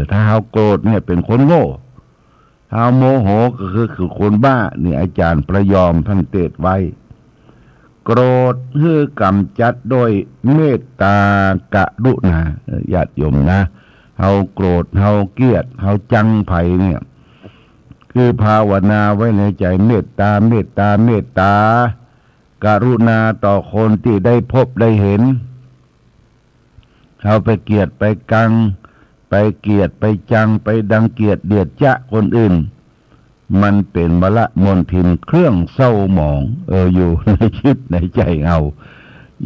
ถ้าเฮาโกรธเนี่ยเป็นคนโง่เฮาโมโหก็คือคนบ้านี่อาจารย์ประยอมท่านเทศไว้โกรธคือกำจัดโดยเมตตากรุณาญาติโยมนะเฮาโกรธเฮาเกลียดเฮาจังไผเนี่ยคือภาวนาไว้ในใจเมตตาเมตตาเมตตากรุณาต่อคนที่ได้พบได้เห็นเฮาไปเกลียดไปกังไปเกลียดไปจังไปดังเกลียดเดียดจะคนอื่นมันเป็นมละมนทินเครื่องเศร้าหมองอยู่ในจิตในใจเอา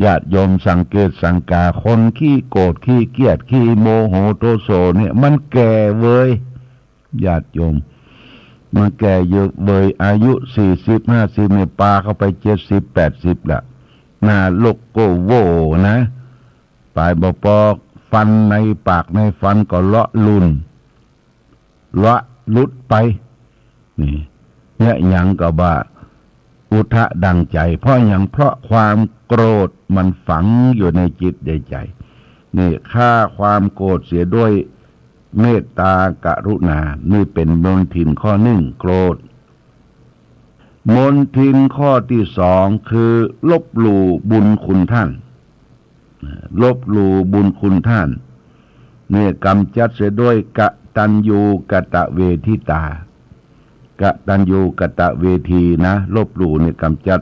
ญาติโยมสังเกตสังกาคนขี้โกรธขี้เกลียดขี้โมโหโทโสเนี่ยมันแก่เว้ยญาติโยมมันแก่เยอะเว้ยอายุ40-50เนี่ยปาเข้าไป70-80ละหน้าโลกโกโวนะปลายบ่ปอกฟันในปากในฟันก็เลาะลุนเลาะลุดไปนี่เนี่ยยังก็บ่าอุทะดังใจเพราะอย่างเพราะความโกรธมันฝังอยู่ในจิตในใจนี่ฆ่าความโกรธเสียด้วยเมตตากรุณานี่เป็นมนทินข้อหนึ่งโกรธมนทินข้อที่สองคือลบหลู่บุญคุณท่านลบหลู่บุญคุณท่านเนี่ยกำจัดเสียด้วยกตัญญูกตเวทิตากตัญญูกตเวทีนะลบหลู่เนี่ยกำจัด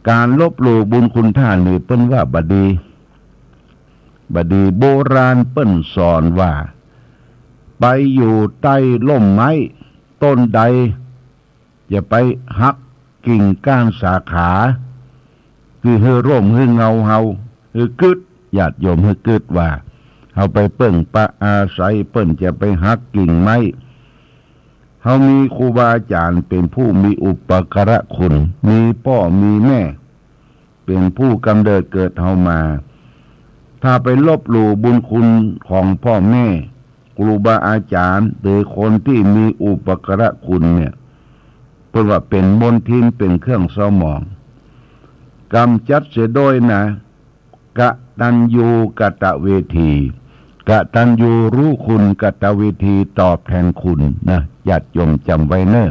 การลบหลู่บุญคุณท่านนี่เปิ้นว่าบดีโบราณเปิ้นสอนว่าไปอยู่ใต้ร่มไม้ต้นใดอย่าไปหักกิ่งก้านสาขาคือเฮอร่มเฮอเงาเฮาเฮอกึดญาติโยมเฮอกึดว่าเฮาไปเปิ้งปะอาศัยเปิ้นจะไปหักกิ่งไม้เฮามีครูบาอาจารย์เป็นผู้มีอุปการะคุณมีพ่อมีแม่เป็นผู้กำเนิดเกิดเฮามาถ้าไปลบหลู่บุญคุณของพ่อแม่ครูบาอาจารย์หรือคนที่มีอุปการะคุณเนี่ยเพิ่นว่าเป็นมลทินเป็นเครื่องเศร้าหมองกำจัดเสียโดยนะกตัญญูกตเวทีกตัญญูรู้คุณกตเวทีตอบแทนคุณนะญาติโยมจำไว้เนอะ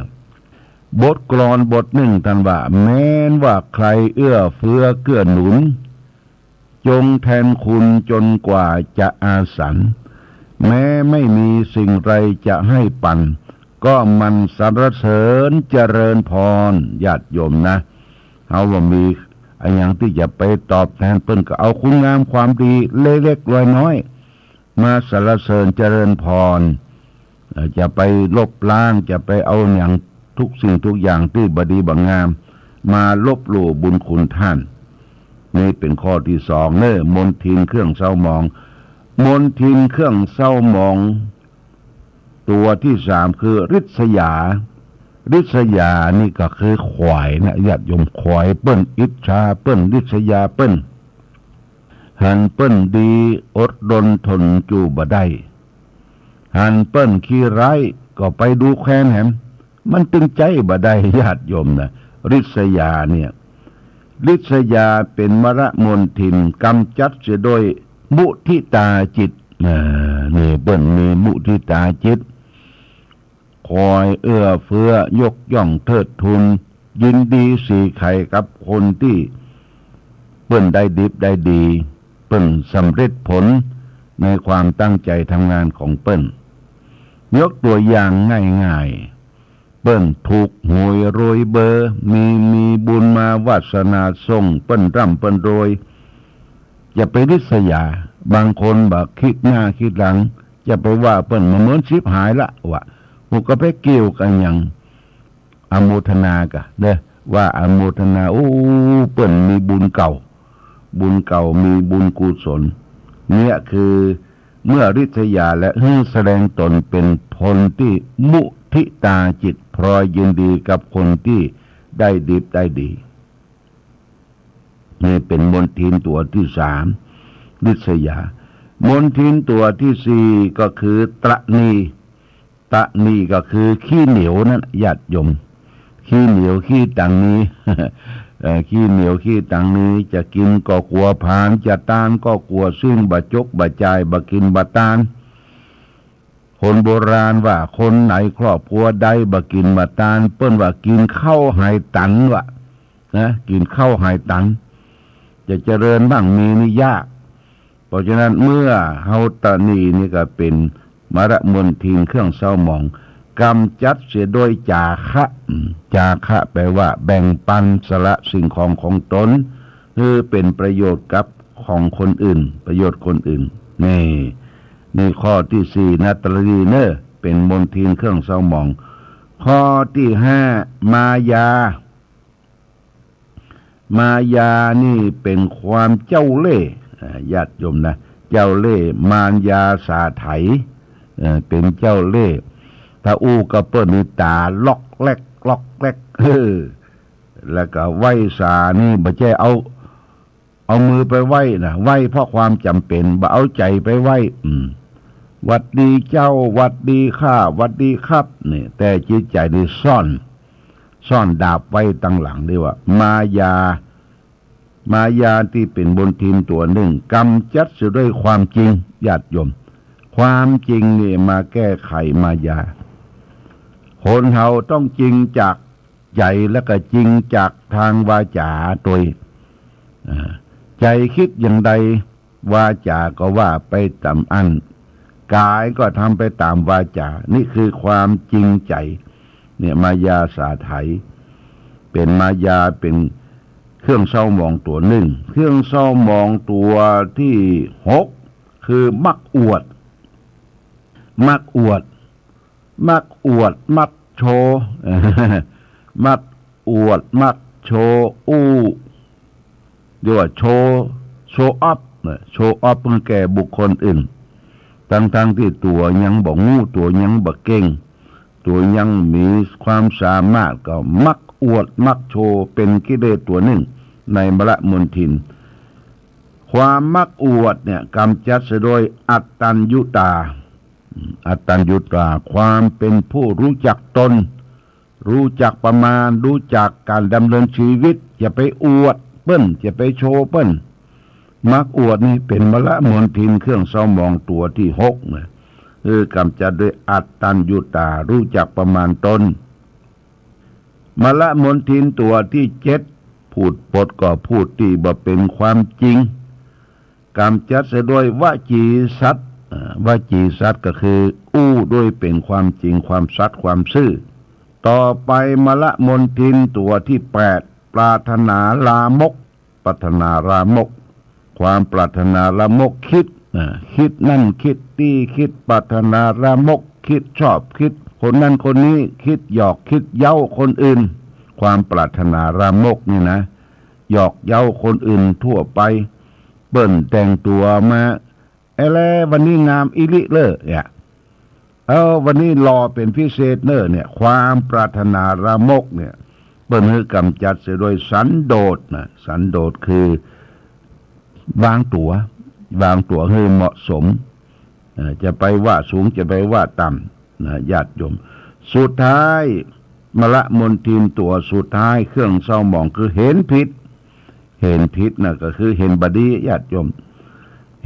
บทกลอนบทหนึ่งท่านว่าแม้นว่าใครเอื้อเฟื้อเกื้อหนุนจงแทนคุณจนกว่าจะอาสันแม้ไม่มีสิ่งไรจะให้ปันก็มันสรรเสริญเจริญพรญาติโยมนะเอาว่ามีอย่างที่จะไปตอบแทนเพิ่นก็เอาคุณงามความดีเล็กๆน้อยๆมาสรรเสริญเจริญพรจะไปลบล้างจะไปเอาอย่างทุกสิ่งทุกอย่างที่บดีบังงามมาลบหลู่บุญคุณท่านนี่เป็นข้อที่สองเนอะมนทินเครื่องเศร้าหมองมนทินเครื่องเศร้าหมองตัวที่สามคือริษยานี่ก็คือขวายนะญาติโยมขวายเปิ้นอิจฉาเปิ้นริษยาเปิ้นหันเปิ้นดีอดรนทนจูบ่ได้หันเปิ้นขี้ร้ายก็ไปดูแค้นแหมมันตึงใจบ่ได้ญาติโยมนะริษยาเนี่ยริษยาเป็นมรมนทินกำจัดเสียโดยมุทิตาจิตนี่เปิ้นมีมุทิตาจิตคอยเอื้อเฟื้อยกย่องเทิดทูนยินดีสีไข่กับคนที่เปิ้นได้ดิบได้ดีเปิ้นสำเร็จผลในความตั้งใจทำงานของเปิ้นยกตัวอย่างง่ายๆเปิ้นถูกหวยรวยเบอร์มีบุญมาวาสนาส่งเปิ้นร่ำเปิ้นรวยอย่าไปริษยาบางคนบอกคิดหน้าคิดหลังจะไปว่าเปิ้นเหมือนชิบหายละวะพวกก็ไปเกี่ยวกันอย่างอโมทนากะเด้อว่าอโมทนาเปิ้นมีบุญเก่ามีบุญกุศลเนี่ยคือเมื่อริษยาและแสดงตนเป็นผลที่มุทิตาจิตพลอยยินดีกับคนที่ได้ดิบได้ดีนี่เป็นมนทินตัวที่สามริษยามนทินตัวที่สี่ก็คือตระนีก็คือขี้เหนียวนั่นญาติโยมขี้เหนียวขี้ตังนี้ ขี้เหนียวขี้ตังนี้จะกินก็กลัวผานจะตานก็กลัวซึ่งบะจกบะจายบะกินบะตาน คนโบราณว่าคนไหนครอบครัวใดบ่กินมาตานเปิ้นว่ากินข้าวหายตันวะนะกินข้าวหายตันจะเจริญบ้างมีนี่ยากเพราะฉะนั้นเมื่อเฮาตะนีนี่ก็เป็นมรมนทินเครื่องเศร้าหมองกำจัดเสียโดยจาคะจาคะแปลว่าแบ่งปันสละสิ่งของตนคือเป็นประโยชน์กับของคนอื่นประโยชน์คนอื่นนี่ข้อที่สี่นะตรีเนอเป็นมนทินเครื่องเศร้าหมองข้อที่ห้ามายานี่เป็นความเจ้าเล่ห์ญาติโยมนะเจ้าเล่ห์มารยาสาไถเป็นเจ้าเล่ห์ถ้าอู้กระเปิ้นตาล็อกแลกแล้วก็ไหวสานี่บ่ใช่เอามือไปไหวนะไหวเพราะความจำเป็นบ่เอาใจไปไหวหวัดดีเจ้าหวัดดีข้าหวัดดีครับนี่แต่จิตใจนี่ซ่อนดาบไว้ตั้งหลังด้วยว่ามายาที่เป็นบนทินตัวหนึ่งกำจัดเสียด้วยความจริงญาติโยมความจริงนี่มาแก้ไขมายาคนเฮาต้องจริงจากใจแล้วก็จริงจากทางวาจาโดยใจคิดอย่างใดวาจาก็ว่าไปตามอันกายก็ทำไปตามวาจานี่คือความจริงใจเนี่ยมายาสาไถเป็นมายาเป็นเครื่องเศร้าหมองตัวหนึ่งเครื่องเศร้าหมองตัวที่หกคือมักอวดมักโชว์มักอวดมักโชว์เรียกว่าโชว์อัพเพื่อแก่บุคคลอื่นทั้งที่ตัวยังบ่งูตัวยังบ่เก่งตัวยังมีความสามารถก็มักอวดมักโชว์เป็นกิเลสตัวหนึ่งในมรมนทินความมักอวดเนี่ยกำจัดเสียโดยอัตตัญญุตาความเป็นผู้รู้จักตนรู้จักประมาณรู้จักการดำเนินชีวิตอย่าไปอวดเปิ้นอย่าไปโชว์เปิ้นมักอวดนี่เป็นมรมนทินเครื่องเศร้าหมองตัวที่หกนะคือกำจัดด้วยอัตตัญญุตารู้จักประมาณตนมรมนทินตัวที่เจ็ดพูดปดก็พูดที่บ่เป็นความจริงกำจัดเสียด้วยวจีสัตย์ก็คืออู้ด้วยเป็นความจริงความสัตย์ความซื่อต่อไปมรมนทินตัวที่แปดปรารถนาลามกความปรารถนาลามกคิดนั่นคิดนี่คิดปรารถนาลามกคิดชอบคิดคนนั้นคนนี้คิดหยอกคิดเย้าคนอื่นความปรารถนาลามกนี่นะหยอกเย้าคนอื่นทั่วไปเบิ่นแต่งตัวมาวันนี้งามอิลิเลอเนี่ยวันนี้รอเป็นพิเศษเนอเนี่ยความปรารถนาลามกเนี่ยเบิ่นคือกำจัดเสียโดยสันโดษสันโดษคือวางตัวให้เหมาะสมจะไปว่าสูงจะไปว่าต่ำญาติโยมสุดท้ายมรมนทินตัวสุดท้ายเครื่องเศร้าหมองคือเห็นผิดนะก็คือเห็นบดีญาติโยม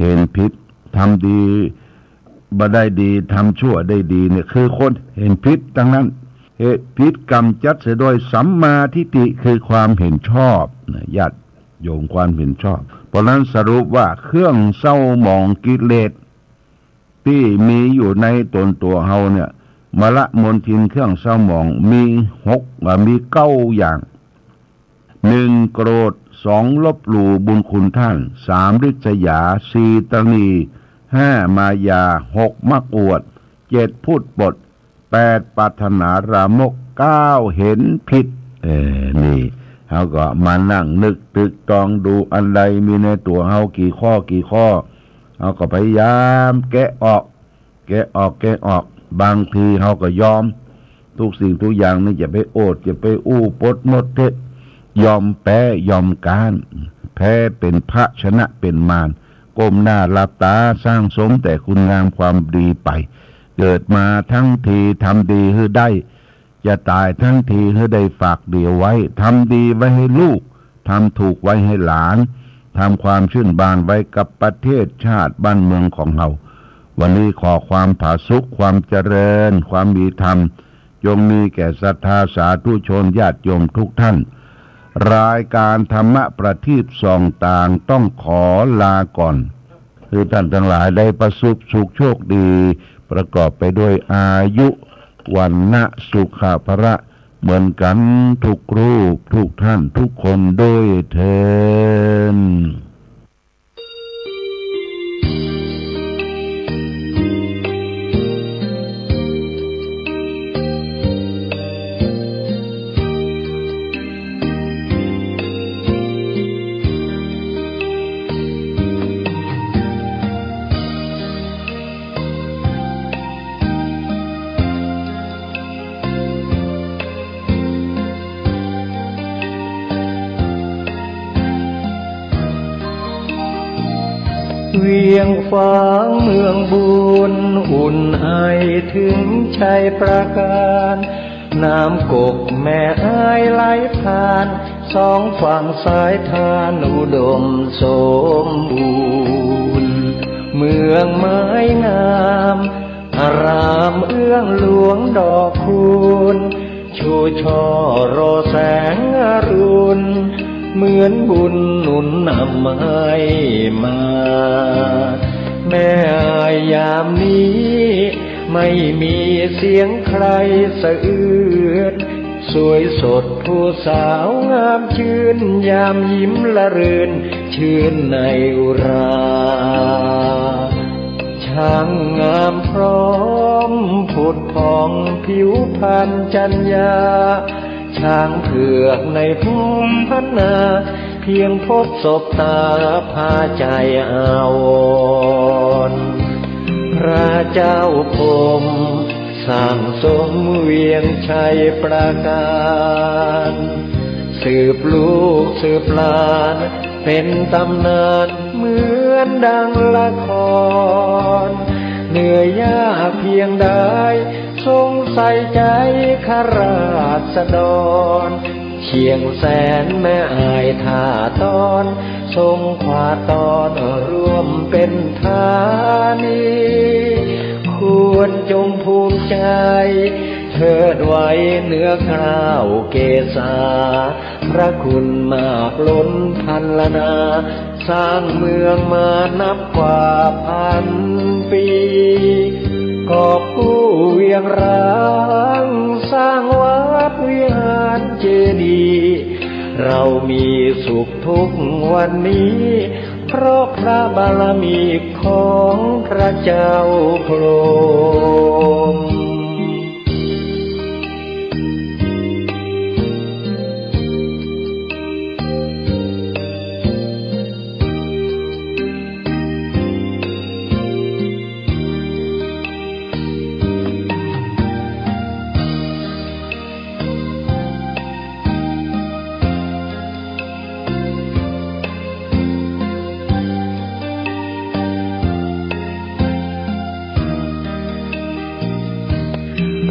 เห็นผิดทำดีบ่ได้ดีทำชั่วได้ดีเนี่ยคือคนเห็นผิดทั้งนั้นเหตุผิดกรรมจัดเสียโดยสัมมาทิฏฐิคือความเห็นชอบญาติโยมความเห็นชอบเพราะนั้นสรุปว่าเครื่องเศร้าหมองกิเลสที่มีอยู่ในตนตัวเฮาเนี่ยมรมนทินเครื่องเศร้าหมองมีมี9อย่าง1โกรธ2ลบหลู่บุญคุณท่าน3ริษยา4ตนี5มายา6มักอวด7พูดปด8ปรารถนารามก9เห็นผิดนี่เฮาก็มานั่งนึกตึกตองดูอันใดมีในตัวเฮากี่ข้อเฮาก็พยายามแกะออกบางทีเฮาก็ยอมทุกสิ่งทุกอย่างนี่อย่าไปโอดอย่าไปอู้ปดมดเทศยอมแพ้ยอมการแพ้เป็นพระชนะเป็นมารก้มหน้าหลับตาสร้างสมแต่คุณงามความดีไปเกิดมาทั้งทีทำดีให้ได้จะตายทั้งทีให้ได้ฝากเดียวไว้ทำดีไว้ให้ลูกทำถูกไว้ให้หลานทำความชื่นบานไว้กับประเทศชาติบ้านเมืองของเรา วันนี้ขอความผาสุกความเจริญความมีธรรมจงมีแก่ศรัทธาสาธุชนญาติโยมทุกท่านรายการธรรมะประทีปส่องต่างต้องขอลาก่อนคือท่านทั้งหลายได้ประสบสุขโชคดีประกอบไปด้วยอายุวันนะสุขภระเหมือนกันทุกรูปทุกท่านทุกคนด้วยเถิดเวียงฟ้างเมืองบุญอุ่นไอถึงชัยประการน้ำกกแม่อายไหลผ่านสองฝั่งสายทานอุดมสมบูรณ์เมืองไม้งามอารามเอื้องหลวงดอกคูณชูช่อรอแสงอรุณเหมือนบุญหนุนนำให้มาแม่อายยามนี้ไม่มีเสียงใครสะอื้นสวยสดผู้สาวงามชื่นยามยิ้มละรื่นชื่นในอุราช่างงามพร้อมผุดผ่องผิวพรรณจัญญาช้างเผือกในภูมิพัฒนาเพียงพบศบตาพาใจอาวรณ์พระเจ้าพรหมสร้างสมเวียงชัยประการสืบลูกสืบหลานเป็นตำนานเหมือนดังละครเหนื่อยยากเพียงใดทรงใส่ใจข้าราษฎรเชียงแสนแม่อายท่าตอนทรงขวาตอนร่วมเป็นธานีควรจงภูมิใจเทิดไว้เหนือกล้าวเกศาพระคุณมากล้นพันละนาสร้างเมืองมานับกว่าพันปีกอบกู้เวียงร้างสร้างวัดวิหารเจดีย์เรามีสุขทุกวันนี้เพราะพระบารมีของพระเจ้าพรหม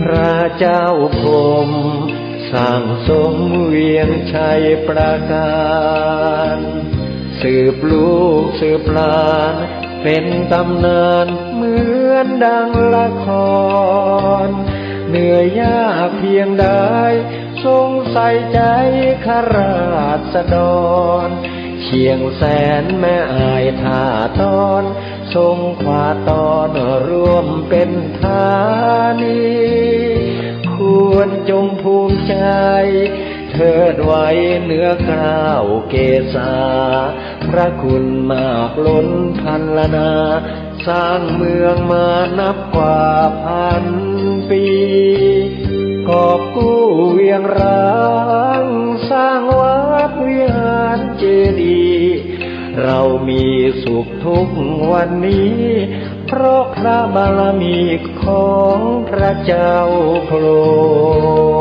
พระเจ้าพรหมสร้างสมเวียงชัยประการสืบลูกสืบหลานเป็นตำนานเหมือนดังละครเหนื่อยยากเพียงใดทรงใส่ใจข้าราษฎรเชียงแสนแม่อายท่าตอนทรงขวาตอนร่วมเป็นธานีควรจงภูมิใจเทิดไว้เหนือกล้าวเกศาพระคุณมากล้นพันละนาสร้างเมืองมานับกว่าพันปีกอบกู้เวียงร้างสร้างวัดวิหารเจดีย์เรามีสุขทุกวันนี้เพราะพระบารมีของพระเจ้าพรหม